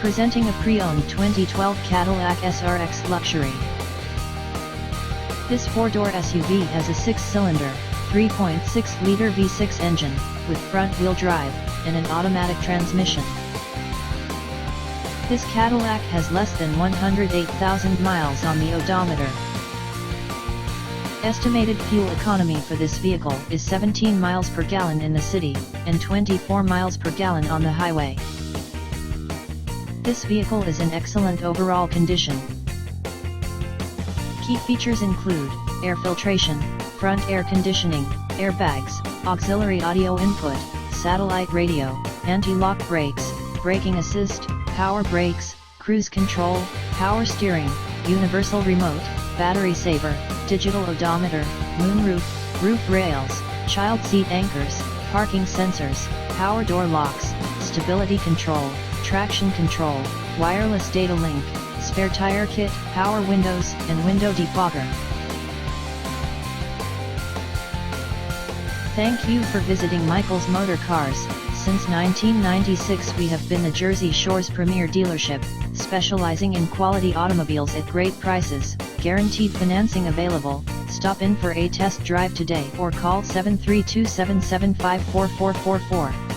Presenting a pre-owned 2012 Cadillac SRX Luxury. This four-door SUV has a six-cylinder, 3.6-liter V6 engine, with front-wheel drive, and an automatic transmission. This Cadillac has less than 108,000 miles on the odometer. Estimated fuel economy for this vehicle is 17 miles per gallon in the city, and 24 miles per gallon on the highway. This vehicle is in excellent overall condition. Key features include air filtration, front air conditioning, airbags, auxiliary audio input, satellite radio, anti-lock brakes, braking assist, power brakes, cruise control, power steering, universal remote, battery saver, digital odometer, moonroof, roof rails, child seat anchors, parking sensors, power door locks, stability control, traction control, wireless data link, spare tire kit, power windows, and window defogger. Thank you for visiting Michael's Motorcars. Since 1996 we have been the Jersey Shore's premier dealership, specializing in quality automobiles at great prices, guaranteed financing available. Stop in for a test drive today or call 732-775-4444.